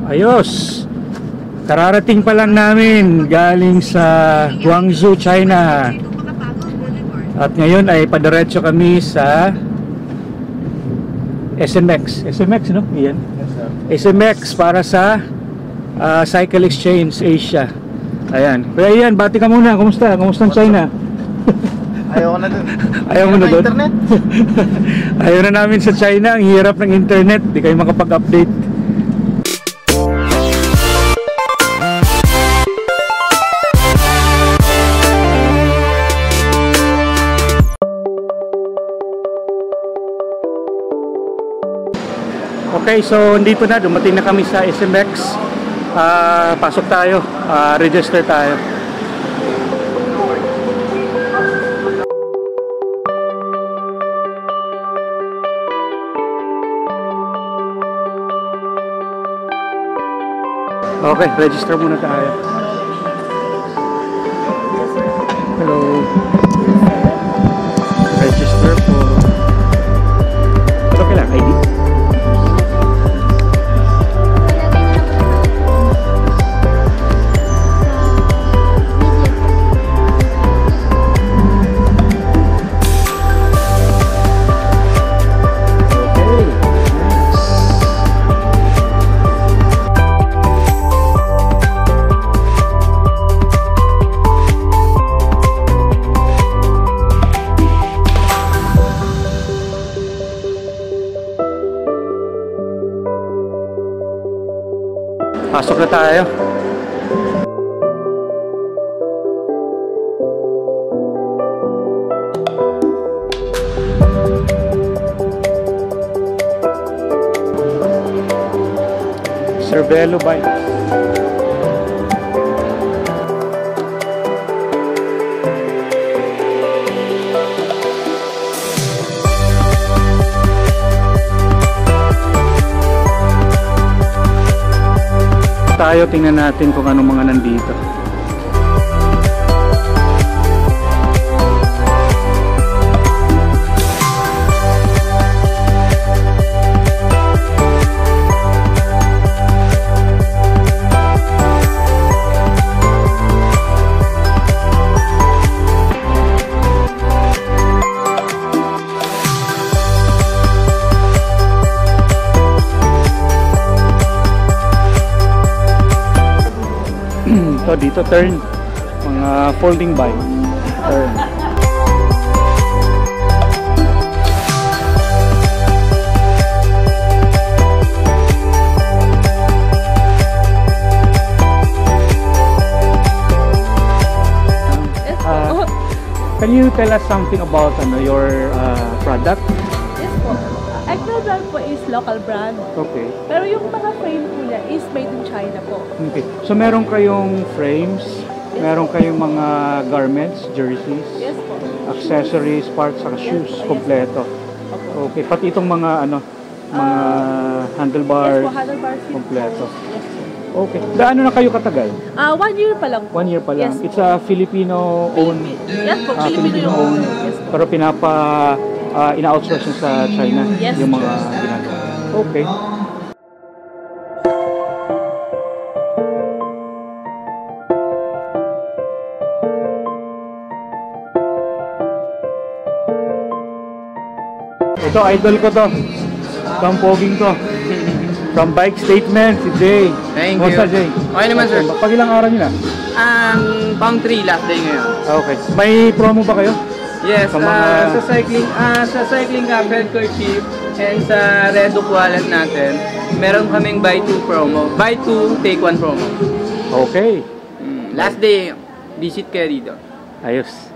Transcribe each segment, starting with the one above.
Ayos! Kararating pa lang namin galing sa Guangzhou, China. At ngayon ay padiretso kami sa SMX. SMX, no? Iyan. SMX para sa Cycle Exchange Asia. Ayan. Kaya Ian, bati ka muna. Kumusta? Kumusta ang China? Ayaw ko na dun. Ayaw mo na dun? Internet? Ayaw na namin sa China. Ang hirap ng internet. Di kayo makapag-update. Okay, so dito na. Dumating na kami sa SMX. Pasok tayo. Register tayo. Okay, register muna tayo. Hello. Register po. Okay lang, ID. Pasok na tayo. Cervelo Bike. Tayo, tingnan natin kung anong mga nandito. So dito turn, mga folding bike, turn. Can you tell us something about your product? Yes po. Actual brand po is local brand. Okay. Pero yung mga frame po niya is made in China po. Okay. So meron kayong frames, meron kayong mga garments, jerseys, Yes po. accessories, parts, saka shoes, kompleto. Okay, pati itong mga mga handlebars, Yes po, handlebar seat kompleto. po. Yes po. Okay. Gaano na kayo katagal? 1 year pa lang po. 1 year pa lang. Yes po. It's a Filipino-owned. Yes po, Filipino yung Filipino-owned. Yes po. Pero ina-outsource sa China Yes. yung mga ginagawa. Okay. Ito, idol ko to. From Poging to. From Bike Statement, si Jay. Thank Kumusta, you. Jay? Okay naman, sir. Pag ilang araw nyo na? Palm 3 last day ngayon. Okay. May promo ba kayo? Yes, Sa mga- sa cycling head kerchief and sa Reduc wallet natin, meron kaming buy 2 promo. Buy 2, take 1 promo. Okay. Last day, visit kayo dito. Ayos.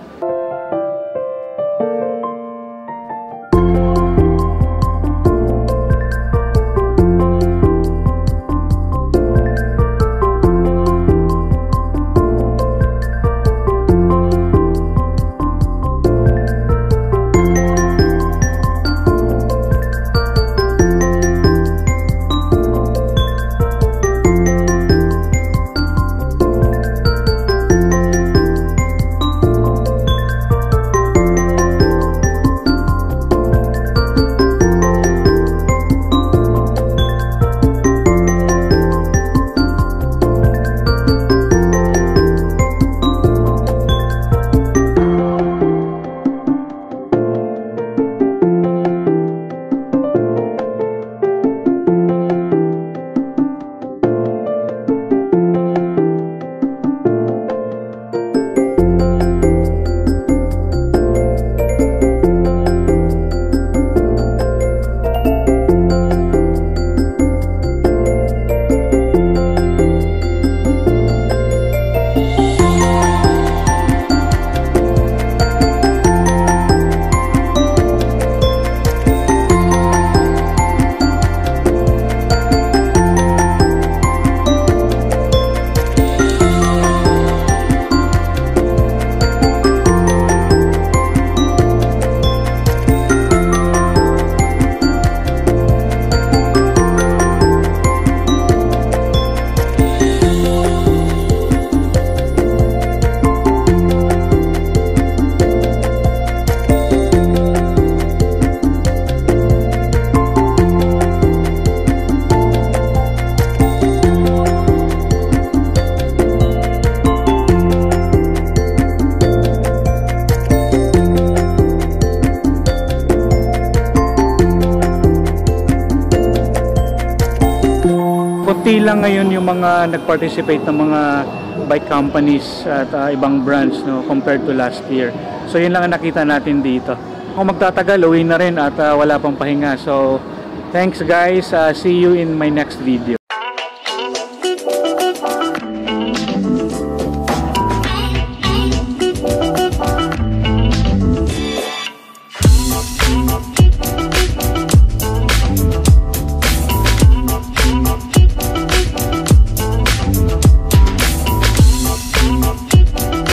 konti lang ngayon yung mga nag-participate ng mga bike companies at ibang brands, no, compared to last year. So yun lang ang nakita natin dito. Kung magtatagal, uwi na rin at wala pang pahinga. So thanks guys, see you in my next video.